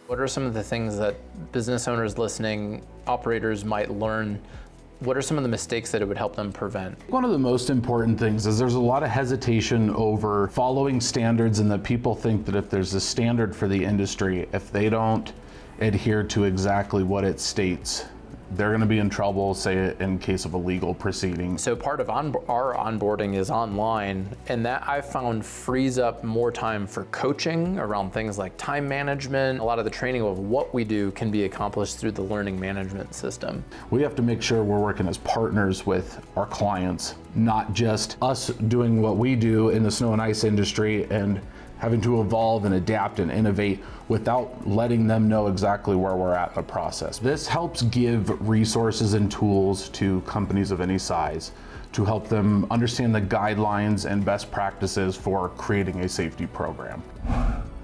What are some of the things that business owners listening, operators might learn? What are some of the mistakes that it would help them prevent? One of the most important things is there's a lot of hesitation over following standards, and that people think that if there's a standard for the industry, if they don't adhere to exactly what it states, they're going to be in trouble, say in case of a legal proceeding. So part of our onboarding is online, and that I've found frees up more time for coaching around things like time management. A lot of the training of what we do can be accomplished through the learning management system. We have to make sure we're working as partners with our clients, not just us doing what we do in the snow and ice industry and having to evolve and adapt and innovate without letting them know exactly where we're at in the process. This helps give resources and tools to companies of any size to help them understand the guidelines and best practices for creating a safety program.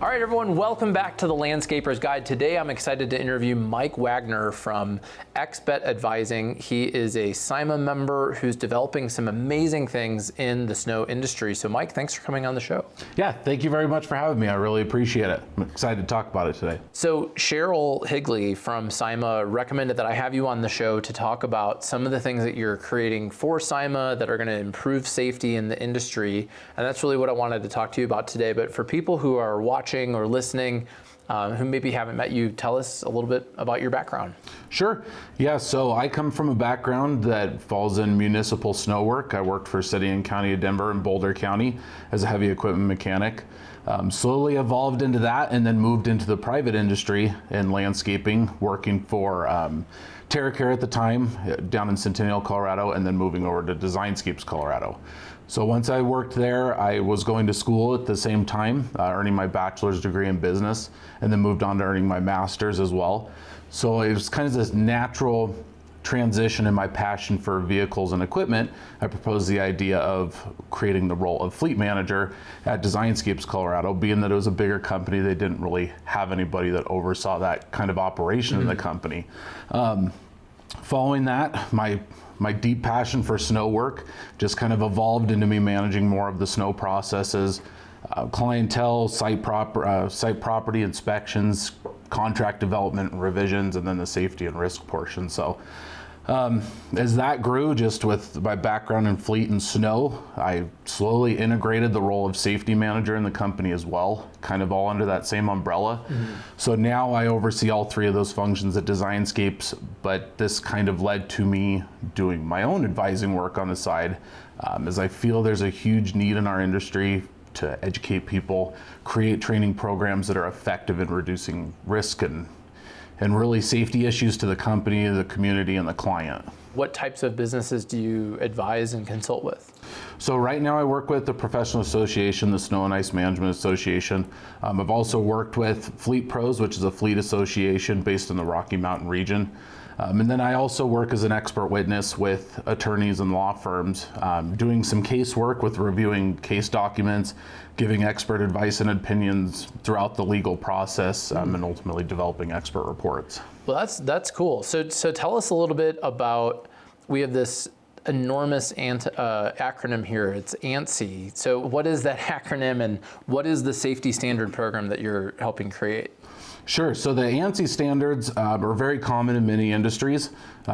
All right, everyone, welcome back to the Landscaper's Guide. Today, I'm excited to interview Mike Wagner from Exbet Advising. He is a SIMA member who's developing some amazing things in the snow industry. So Mike, thanks for coming on the show. Yeah, thank you very much for having me. I really appreciate it. I'm excited to talk about it today. So Cheryl Higley from SIMA recommended that I have you on the show to talk about some of the things that you're creating for SIMA that are going to improve safety in the industry. And that's really what I wanted to talk to you about today. But for people who are watching or listening, who maybe haven't met you, tell us a little bit about your background. Sure. Yeah, so I come from a background that falls in municipal snow work. I worked for City and County of Denver and Boulder County as a heavy equipment mechanic. Slowly evolved into that and then moved into the private industry in landscaping, working for TerraCare at the time down in Centennial, Colorado, and then moving over to Designscapes, Colorado. So once I worked there, I was going to school at the same time, earning my bachelor's degree in business, and then moved on to earning my master's as well. So it was kind of this natural transition in my passion for vehicles and equipment. I proposed the idea of creating the role of fleet manager at Designscapes, Colorado. Being that it was a bigger company, they didn't really have anybody that oversaw that kind of operation in the company. Following that, my deep passion for snow work just kind of evolved into me managing more of the snow processes, clientele, site property inspections, contract development and revisions, and then the safety and risk portion. So as that grew, just with my background in fleet and snow, I slowly integrated the role of safety manager in the company as well, kind of all under that same umbrella. So now I oversee all three of those functions at Designscapes, but this kind of led to me doing my own advising work on the side, as I feel there's a huge need in our industry to educate people, create training programs that are effective in reducing risk and really safety issues to the company, the community, and the client. What types of businesses do you advise and consult with? So right now I work with the Professional Association, the Snow and Ice Management Association. I've also worked with Fleet Pros, which is a fleet association based in the Rocky Mountain region. And then I also work as an expert witness with attorneys and law firms, doing some case work with reviewing case documents, giving expert advice and opinions throughout the legal process, and ultimately developing expert reports. Well, that's cool. So tell us a little bit about, we have this enormous acronym here. It's ANSI. So what is that acronym, and what is the safety standard program that you're helping create? Sure. So the ANSI standards are very common in many industries.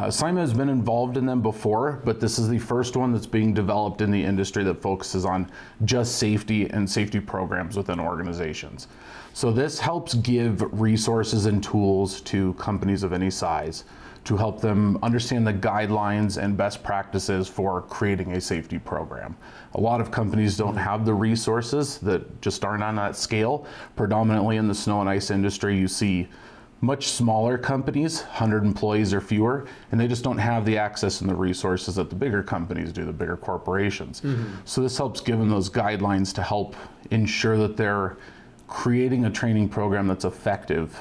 SIMA has been involved in them before, but this is the first one that's being developed in the industry that focuses on just safety and safety programs within organizations. So this helps give resources and tools to companies of any size to help them understand the guidelines and best practices for creating a safety program. A lot of companies don't have the resources, that just aren't on that scale. Predominantly in the snow and ice industry, you see much smaller companies, 100 employees or fewer, and they just don't have the access and the resources that the bigger companies do, the bigger corporations. So this helps give them those guidelines to help ensure that they're creating a training program that's effective,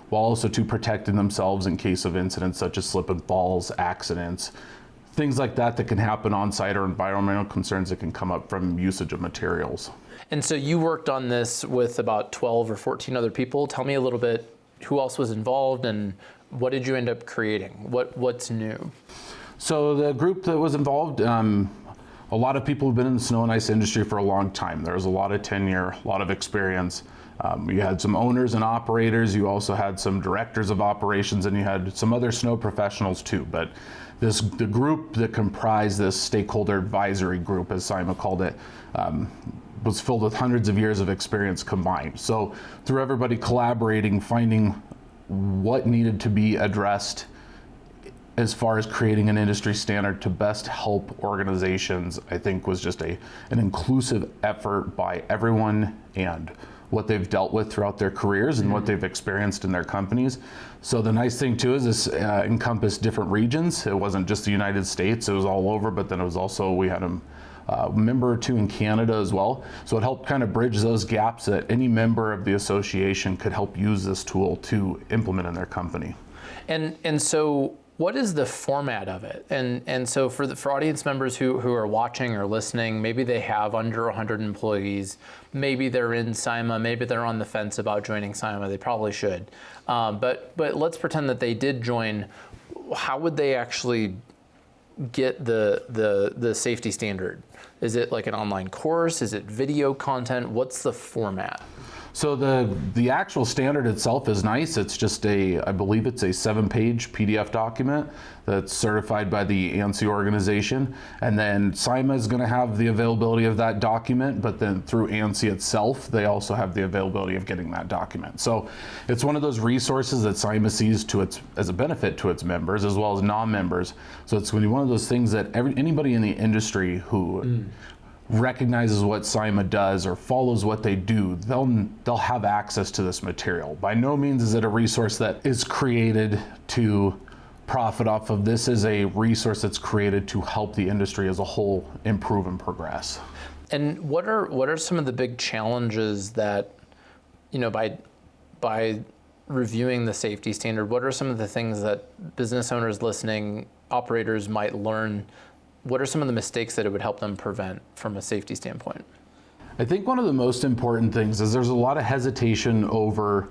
while also to protecting themselves in case of incidents such as slip and falls, accidents, things like that that can happen on site, or environmental concerns that can come up from usage of materials. And so you worked on this with about 12 or 14 other people. Tell me a little bit, who else was involved and what did you end up creating? What's new? So the group that was involved, a lot of people have been in the snow and ice industry for a long time. There's a lot of tenure, a lot of experience. You had some owners and operators, you also had some directors of operations, and you had some other snow professionals too. But the group that comprised this stakeholder advisory group, as SIMA called it, was filled with hundreds of years of experience combined. So through everybody collaborating, finding what needed to be addressed as far as creating an industry standard to best help organizations, I think was just an inclusive effort by everyone and what they've dealt with throughout their careers and what they've experienced in their companies. So the nice thing too is this encompassed different regions. It wasn't just the United States, it was all over, but then it was also, we had a member or two in Canada as well. So it helped kind of bridge those gaps that any member of the association could help use this tool to implement in their company. And so what is the format of it? And so for audience members who are watching or listening, maybe they have under 100 employees, maybe they're in SIMA, maybe they're on the fence about joining SIMA, they probably should. But let's pretend that they did join. How would they actually get the safety standard? Is it like an online course? Is it video content? What's the format? So the actual standard itself is nice. It's just I believe it's a 7-page PDF document that's certified by the ANSI organization. And then SIMA is going to have the availability of that document, but then through ANSI itself, they also have the availability of getting that document. So it's one of those resources that SIMA sees as a benefit to its members as well as non-members. So it's going to be one of those things that anybody in the industry who recognizes what SIMA does or follows what they do, they'll have access to this material. By no means is it a resource that is created to profit off of. This is a resource that's created to help the industry as a whole improve and progress. And what are some of the big challenges that, by reviewing the safety standard, what are some of the things that business owners listening, operators might learn? What are some of the mistakes that it would help them prevent from a safety standpoint? I think one of the most important things is there's a lot of hesitation over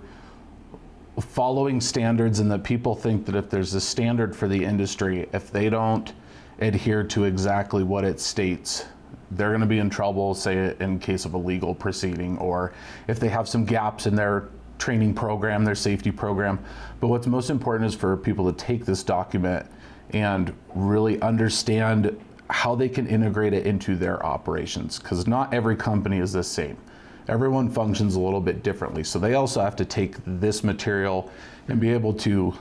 following standards, and that people think that if there's a standard for the industry, if they don't adhere to exactly what it states, they're going to be in trouble, say in case of a legal proceeding, or if they have some gaps in their training program, their safety program. But what's most important is for people to take this document and really understand how they can integrate it into their operations, because not every company is the same. Everyone functions a little bit differently. So they also have to take this material and be able to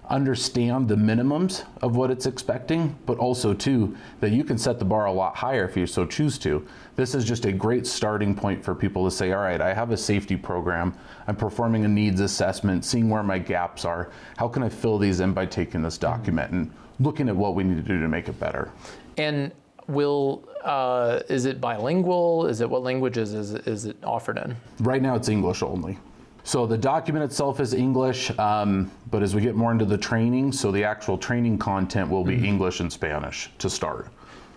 understand the minimums of what it's expecting, but also too, that you can set the bar a lot higher if you so choose to. This is just a great starting point for people to say, all right, I have a safety program, I'm performing a needs assessment, seeing where my gaps are, how can I fill these in by taking this document and looking at what we need to do to make it better. And is it bilingual? What languages is it offered in? Right now it's English only. So the document itself is English, but as we get more into the training, so the actual training content will be English and Spanish to start.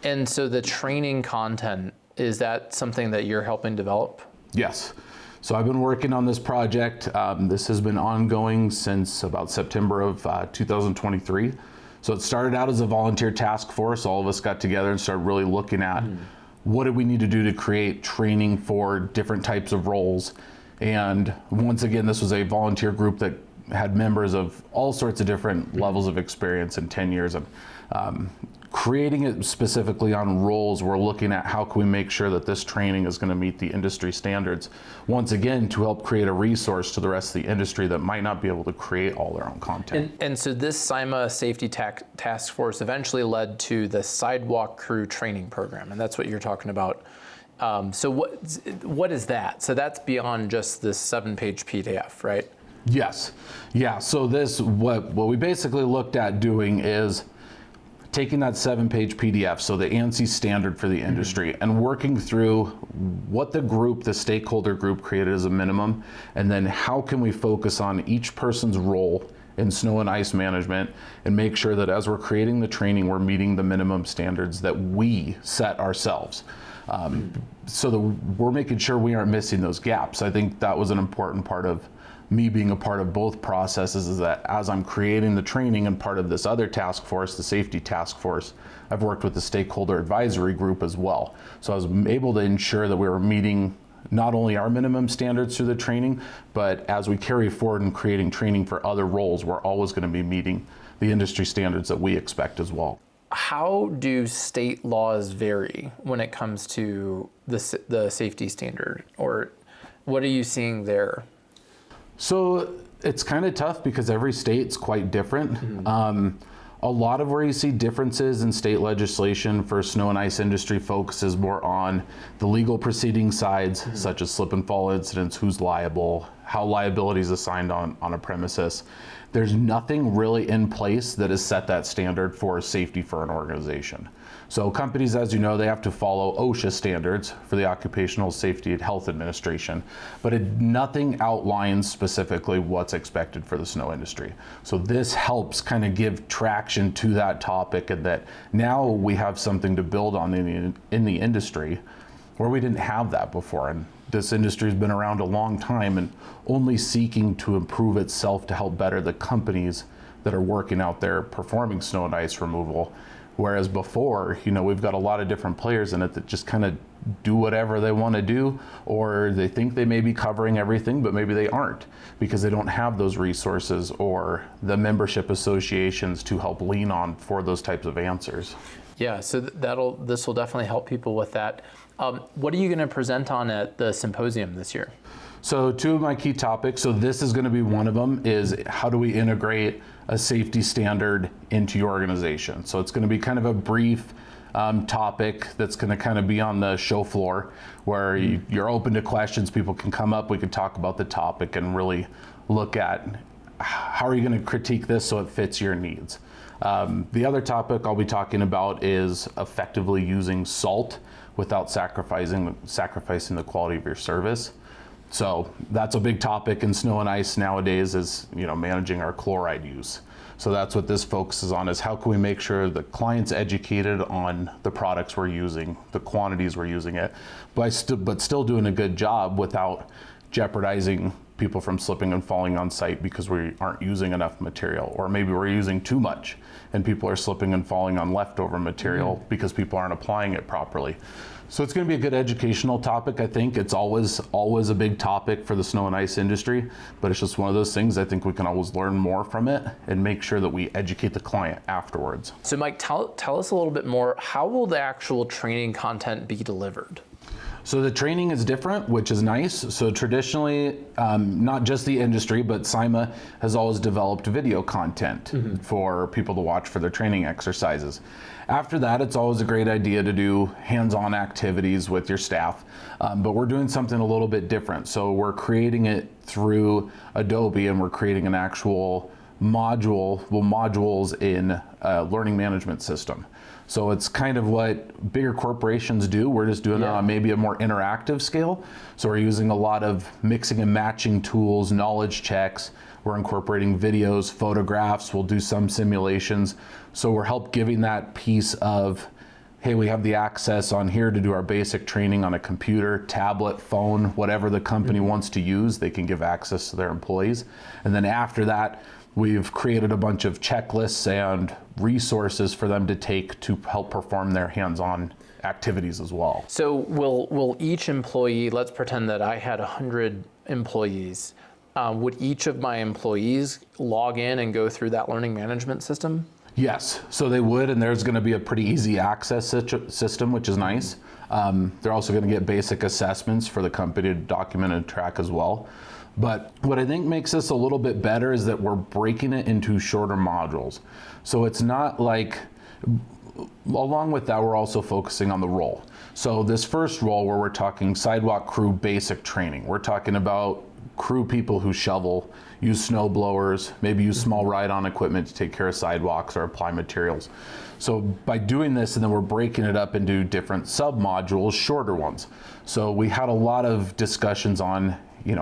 And so the training content, is that something that you're helping develop? Yes. So I've been working on this project. This has been ongoing since about September of 2023. So it started out as a volunteer task force. All of us got together and started really looking at what did we need to do to create training for different types of roles. And once again, this was a volunteer group that had members of all sorts of different levels of experience and 10 years. And creating it specifically on roles, we're looking at how can we make sure that this training is going to meet the industry standards. Once again, to help create a resource to the rest of the industry that might not be able to create all their own content. And so this SIMA Safety Task Force eventually led to the Sidewalk Crew Training Program, and that's what you're talking about. So what is that? So that's beyond just this 7-page PDF, right? Yes. Yeah. So what we basically looked at doing is taking that 7-page PDF, so the ANSI standard for the industry, and working through what the stakeholder group created as a minimum, and then how can we focus on each person's role in snow and ice management and make sure that as we're creating the training, we're meeting the minimum standards that we set ourselves. So that we're making sure we aren't missing those gaps. I think that was an important part of me being a part of both processes, is that as I'm creating the training and part of this other task force, the safety task force, I've worked with the stakeholder advisory group as well. So I was able to ensure that we were meeting not only our minimum standards through the training, but as we carry forward in creating training for other roles, we're always going to be meeting the industry standards that we expect as well. How do state laws vary when it comes to the safety standard, or what are you seeing there? So it's kind of tough because every state's quite different. Mm-hmm. A lot of where you see differences in state legislation for snow and ice industry focuses more on the legal proceeding sides, Mm-hmm. such as slip and fall incidents, who's liable, how liability is assigned on a premises. There's nothing really in place that has set that standard for safety for an organization. So companies, as you know, they have to follow OSHA standards for the Occupational Safety and Health Administration, but nothing outlines specifically what's expected for the snow industry. So this helps kind of give traction to that topic, and that now we have something to build on in the industry where we didn't have that before. And this industry has been around a long time and only seeking to improve itself to help better the companies that are working out there performing snow and ice removal. Whereas before, we've got a lot of different players in it that just kind of do whatever they want to do, or they think they may be covering everything, but maybe they aren't because they don't have those resources or the membership associations to help lean on for those types of answers. Yeah, so this will definitely help people with that. What are you going to present on at the symposium this year? So two of my key topics, so this is going to be one of them, is how do we integrate a safety standard into your organization? So it's going to be kind of a brief topic that's going to kind of be on the show floor where you're open to questions. People can come up, we can talk about the topic and really look at how are you going to critique this so it fits your needs. The other topic I'll be talking about is effectively using salt without sacrificing the quality of your service. So that's a big topic in snow and ice nowadays, is managing our chloride use. So that's what this focuses on, is how can we make sure the client's educated on the products we're using, the quantities we're using it, but still doing a good job without jeopardizing people from slipping and falling on site because we aren't using enough material, or maybe we're using too much and people are slipping and falling on leftover material because people aren't applying it properly. So it's going to be a good educational topic. I think it's always a big topic for the snow and ice industry, but it's just one of those things I think we can always learn more from it and make sure that we educate the client afterwards. So Mike, tell us a little bit more. How will the actual training content be delivered? So the training is different, which is nice. So traditionally, not just the industry, but SIMA has always developed video content for people to watch for their training exercises. After that, it's always a great idea to do hands-on activities with your staff, but we're doing something a little bit different. So we're creating it through Adobe, and we're creating an actual modules in a learning management system. So it's kind of what bigger corporations do. We're just doing it on maybe a more interactive scale. So we're using a lot of mixing and matching tools, knowledge checks. We're incorporating videos, photographs. We'll do some simulations. So we're giving that piece of, hey, we have the access on here to do our basic training on a computer, tablet, phone, whatever the company wants to use, they can give access to their employees. And then after that, we've created a bunch of checklists and resources for them to take to help perform their hands-on activities as well. So will each employee, let's pretend that I had 100 employees, would each of my employees log in and go through that learning management system? Yes, so they would, and there's going to be a pretty easy access system, which is nice. They're also going to get basic assessments for the company to document and track as well. But what I think makes this a little bit better is that we're breaking it into shorter modules. So it's not like, along with that, we're also focusing on the role. So this first role where we're talking sidewalk crew basic training, we're talking about crew people who shovel, use snow blowers, maybe use small ride-on equipment to take care of sidewalks or apply materials. So by doing this, and then we're breaking it up into different sub-modules, shorter ones. So we had a lot of discussions on,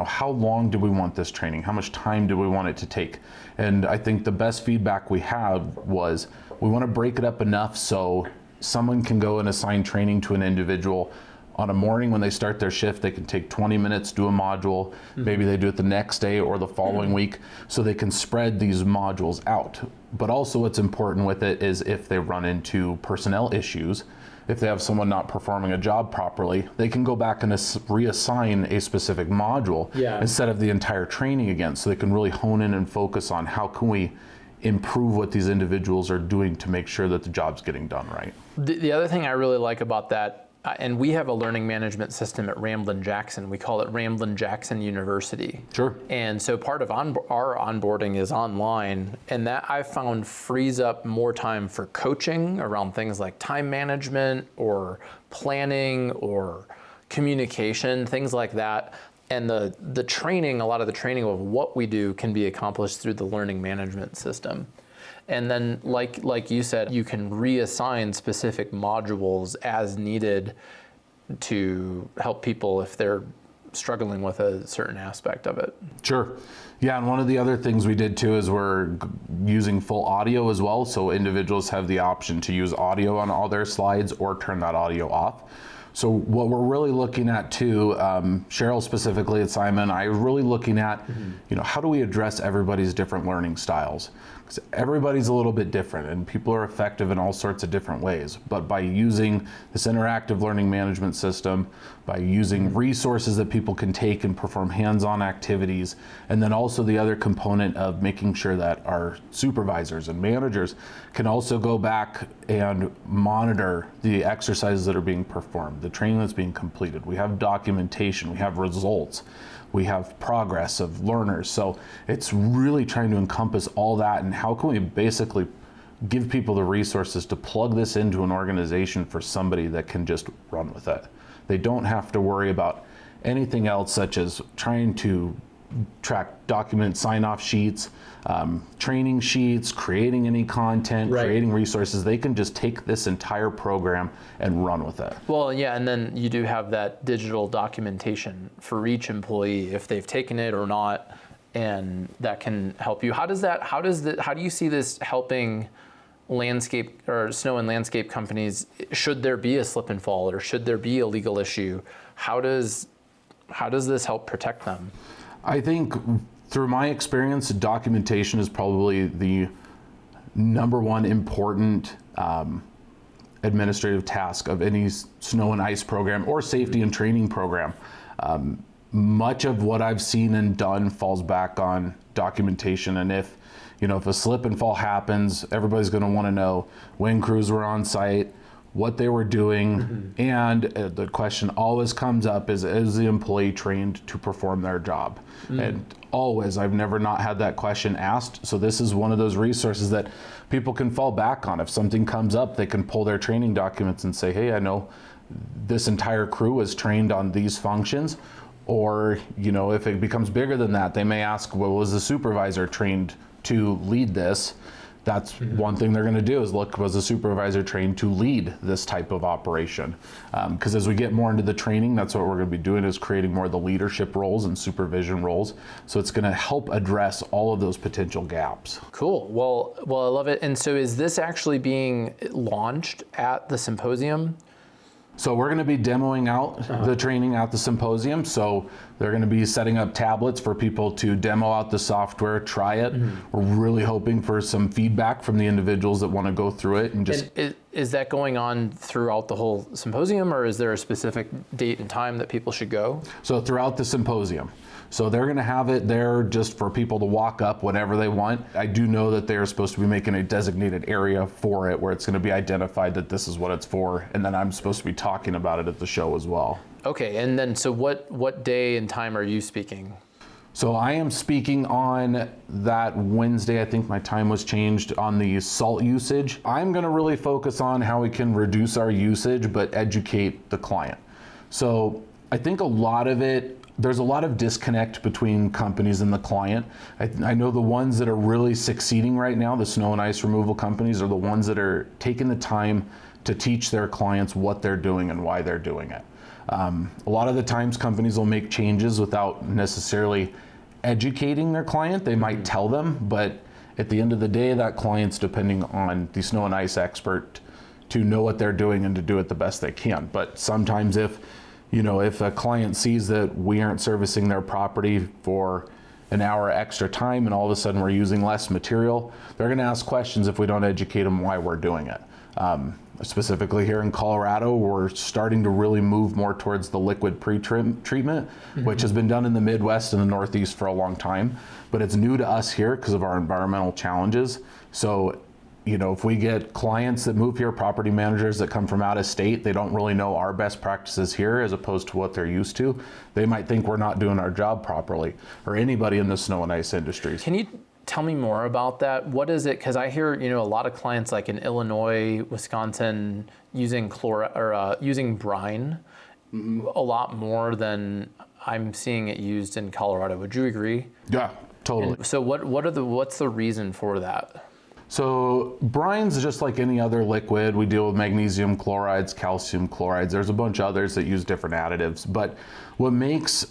how long do we want this training? How much time do we want it to take? And I think the best feedback we had was we want to break it up enough so someone can go and assign training to an individual on a morning when they start their shift. They can take 20 minutes, do a module. Maybe they do it the next day or the following week, so they can spread these modules out. But also what's important with it is if they run into personnel issues, if they have someone not performing a job properly, they can go back and reassign a specific module instead of the entire training again. So they can really hone in and focus on how can we improve what these individuals are doing to make sure that the job's getting done right. The other thing I really like about that, and we have a learning management system at Ramblin-Jackson. We call it Ramblin-Jackson University. Sure. And so part of our onboarding is online, and that I found frees up more time for coaching around things like time management or planning or communication, things like that. And the training, a lot of the training of what we do can be accomplished through the learning management system. And then, like you said, you can reassign specific modules as needed to help people if they're struggling with a certain aspect of it. Sure. Yeah, and one of the other things we did too is we're using full audio as well. So individuals have the option to use audio on all their slides or turn that audio off. So what we're really looking at too, Cheryl specifically at SIMA and I are really looking at, how do we address everybody's different learning styles? Because everybody's a little bit different and people are effective in all sorts of different ways. But by using this interactive learning management system, by using resources that people can take and perform hands-on activities, and then also the other component of making sure that our supervisors and managers can also go back and monitor the exercises that are being performed, the training that's being completed. We have documentation, we have results, we have progress of learners. So it's really trying to encompass all that, and how can we basically give people the resources to plug this into an organization for somebody that can just run with it. They don't have to worry about anything else, such as trying to track document sign-off sheets, training sheets, creating any content, creating resources. They can just take this entire program and run with it. Well, yeah, and then you do have that digital documentation for each employee if they've taken it or not, and that can help you. How do you see this helping landscape or snow and landscape companies? Should there be a slip and fall, or should there be a legal issue? How does this help protect them? I think through my experience, documentation is probably the number one important administrative task of any snow and ice program or safety and training program. Much of what I've seen and done falls back on documentation, and if a slip and fall happens, everybody's going to want to know when crews were on site, what they were doing, and the question always comes up is the employee trained to perform their job? And always, I've never not had that question asked. So this is one of those resources that people can fall back on. If something comes up, they can pull their training documents and say, hey, I know this entire crew was trained on these functions. Or, if it becomes bigger than that, they may ask, well, was the supervisor trained to lead this? That's one thing they're going to do is look, was the supervisor trained to lead this type of operation? Because as we get more into the training, that's what we're going to be doing, is creating more of the leadership roles and supervision roles. So it's going to help address all of those potential gaps. Cool. Well, I love it. And so is this actually being launched at the symposium? So we're going to be demoing out the training at the symposium. So they're going to be setting up tablets for people to demo out the software, try it. We're really hoping for some feedback from the individuals that want to go through it. And is that going on throughout the whole symposium, or is there a specific date and time that people should go? So throughout the symposium. So they're going to have it there just for people to walk up whenever they want. I do know that they're supposed to be making a designated area for it where it's going to be identified that this is what it's for, and then I'm supposed to be talking about it at the show as well. Okay, and then so what day and time are you speaking? So I am speaking on that Wednesday. I think my time was changed on the salt usage. I'm going to really focus on how we can reduce our usage but educate the client. So I think there's a lot of disconnect between companies and the client. I know the ones that are really succeeding right now, the snow and ice removal companies, are the ones that are taking the time to teach their clients what they're doing and why they're doing it. A lot of the times companies will make changes without necessarily educating their client. They might tell them, but at the end of the day, that client's depending on the snow and ice expert to know what they're doing and to do it the best they can. But sometimes if a client sees that we aren't servicing their property for an hour extra time and all of a sudden we're using less material, they're going to ask questions if we don't educate them why we're doing it. Specifically here in Colorado, we're starting to really move more towards the liquid pre-treatment, which has been done in the Midwest and the Northeast for a long time, but it's new to us here because of our environmental challenges. So, if we get clients that move here, property managers that come from out of state, they don't really know our best practices here as opposed to what they're used to. They might think we're not doing our job properly, or anybody in the snow and ice industries. Can you tell me more about that? What is it? Because I hear, a lot of clients like in Illinois, Wisconsin, using using brine a lot more than I'm seeing it used in Colorado. Would you agree? Yeah, totally. And so what's the reason for that? So brine's just like any other liquid. We deal with magnesium chlorides, calcium chlorides. There's a bunch of others that use different additives. But what makes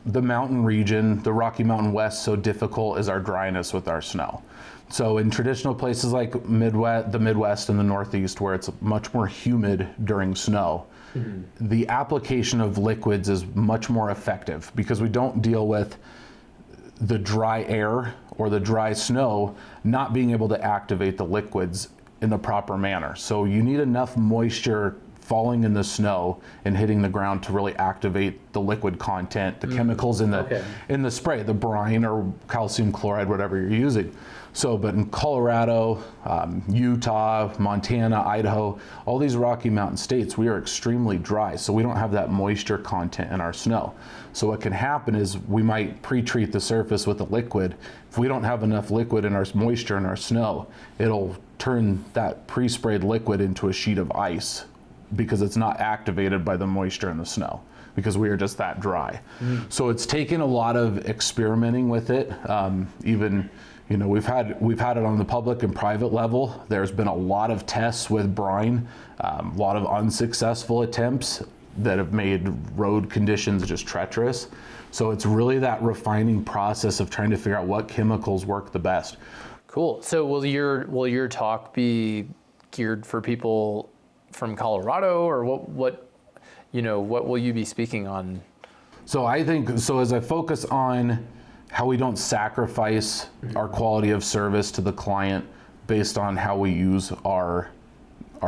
the mountain region, the Rocky Mountain West, so difficult is our dryness with our snow. So in traditional places like the Midwest and the Northeast, where it's much more humid during snow, the application of liquids is much more effective because we don't deal with the dry air or the dry snow not being able to activate the liquids in the proper manner. So you need enough moisture falling in the snow and hitting the ground to really activate the liquid content, the chemicals in the spray, the brine or calcium chloride, whatever you're using. So, but in Colorado, Utah, Montana, Idaho, all these Rocky Mountain states, we are extremely dry, so we don't have that moisture content in our snow. So what can happen is we might pre-treat the surface with a liquid. If we don't have enough liquid in our moisture in our snow, it'll turn that pre-sprayed liquid into a sheet of ice because it's not activated by the moisture in the snow because we are just that dry. So it's taken a lot of experimenting with it. Even, we've had it on the public and private level. There's been a lot of tests with brine, a lot of unsuccessful attempts that have made road conditions just treacherous. So it's really that refining process of trying to figure out what chemicals work the best. Cool. So will your talk be geared for people from Colorado, or what will you be speaking on? So I think, as I focus on how we don't sacrifice our quality of service to the client based on how we use our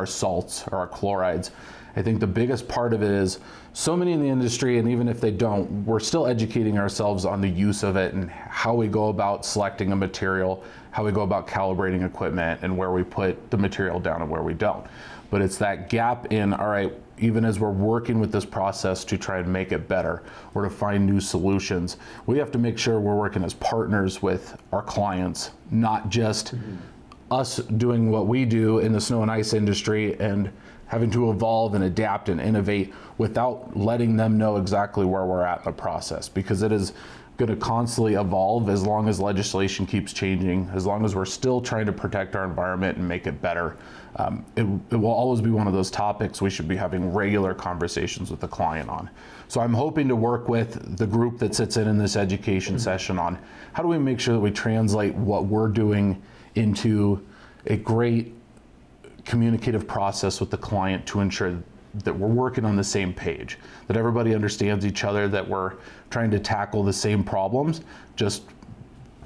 salts or our chlorides, I think the biggest part of it is so many in the industry, and even if they don't, we're still educating ourselves on the use of it and how we go about selecting a material, how we go about calibrating equipment, and where we put the material down and where we don't. But it's that gap in, all right, even as we're working with this process to try and make it better or to find new solutions, we have to make sure we're working as partners with our clients, not just us doing what we do in the snow and ice industry and having to evolve and adapt and innovate without letting them know exactly where we're at in the process, because it is going to constantly evolve as long as legislation keeps changing, as long as we're still trying to protect our environment and make it better. It will always be one of those topics we should be having regular conversations with the client on. So I'm hoping to work with the group that sits in this education session on how do we make sure that we translate what we're doing into a great communicative process with the client to ensure that we're working on the same page, that everybody understands each other, that we're trying to tackle the same problems, just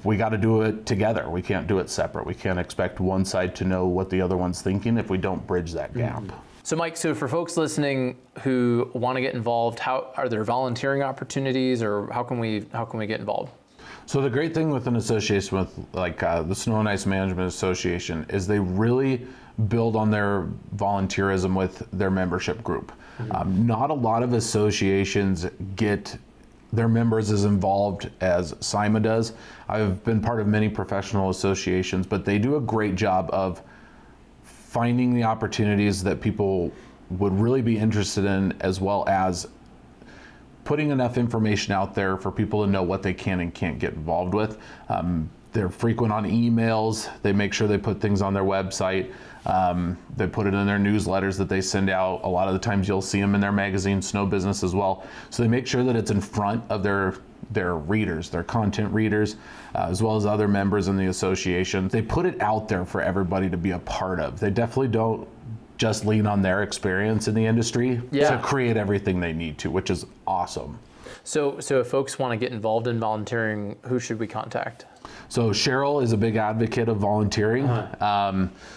we got to do it together. We can't do it separate. We can't expect one side to know what the other one's thinking if we don't bridge that gap. So Mike, for folks listening who want to get involved, how are there volunteering opportunities, or how can we get involved? So the great thing with an association with the Snow and Ice Management Association is they really build on their volunteerism with their membership group. Not a lot of associations get their members as involved as SIMA does. I've been part of many professional associations, but they do a great job of finding the opportunities that people would really be interested in, as well as putting enough information out there for people to know what they can and can't get involved with. They're frequent on emails. They make sure they put things on their website. They put it in their newsletters that they send out. A lot of the times you'll see them in their magazine, Snow Business, as well. So they make sure that it's in front of their readers, their content readers, as well as other members in the association. They put it out there for everybody to be a part of. They definitely don't just lean on their experience in the industry to create everything they need to, which is awesome. So if folks want to get involved in volunteering, who should we contact? So Cheryl is a big advocate of volunteering.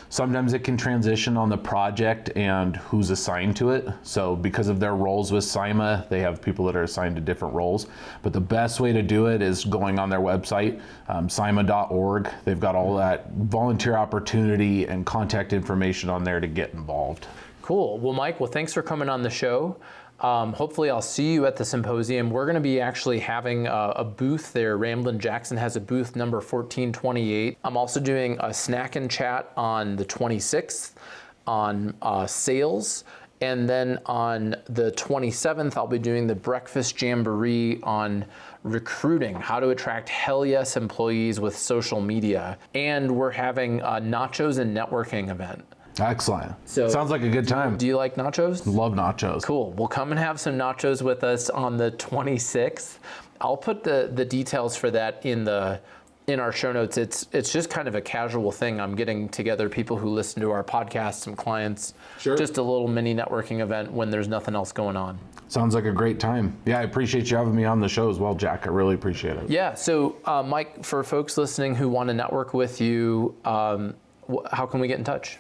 Sometimes it can transition on the project and who's assigned to it. So because of their roles with SIMA, they have people that are assigned to different roles. But the best way to do it is going on their website, SIMA.org. They've got all that volunteer opportunity and contact information on there to get involved. Cool. Well, Mike, thanks for coming on the show. Hopefully I'll see you at the symposium. We're going to be actually having a booth there. Ramblin' Jackson has a booth number 1428. I'm also doing a snack and chat on the 26th on sales. And then on the 27th, I'll be doing the breakfast jamboree on recruiting, how to attract hell yes employees with social media. And we're having a nachos and networking event. Excellent. So, sounds like a good time. Do you like nachos? Love nachos. Cool. Well, come and have some nachos with us on the 26th. I'll put the details for that in our show notes. It's just kind of a casual thing. I'm getting together people who listen to our podcast, some clients. Sure. Just a little mini networking event when there's nothing else going on. Sounds like a great time. Yeah, I appreciate you having me on the show as well, Jack. I really appreciate it. Yeah. So, Mike, for folks listening who want to network with you, how can we get in touch?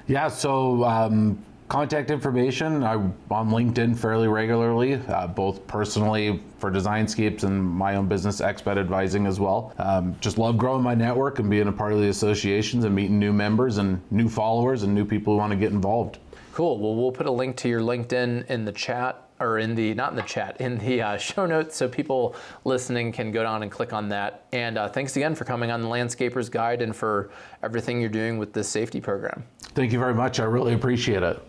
Yeah, so contact information, I'm on LinkedIn fairly regularly, both personally for Designscapes and my own business, Exbet Advising as well. Just love growing my network and being a part of the associations and meeting new members and new followers and new people who want to get involved. Cool. Well, we'll put a link to your LinkedIn in the chat, or in the show notes, so people listening can go down and click on that. And thanks again for coming on the Landscaper's Guide and for everything you're doing with this safety program. Thank you very much. I really appreciate it.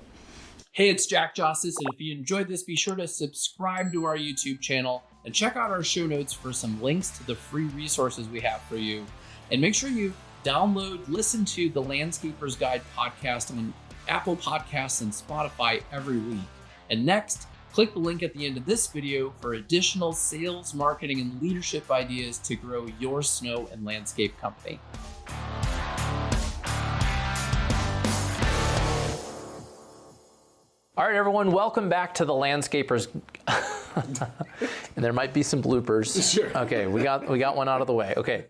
Hey, it's Jack Jostes, and if you enjoyed this, be sure to subscribe to our YouTube channel and check out our show notes for some links to the free resources we have for you. And make sure you listen to the Landscaper's Guide podcast on Apple Podcasts and Spotify every week. And next, click the link at the end of this video for additional sales, marketing, and leadership ideas to grow your snow and landscape company. All right, everyone, welcome back to the Landscapers. And there might be some bloopers. Sure. Okay, we got one out of the way. Okay.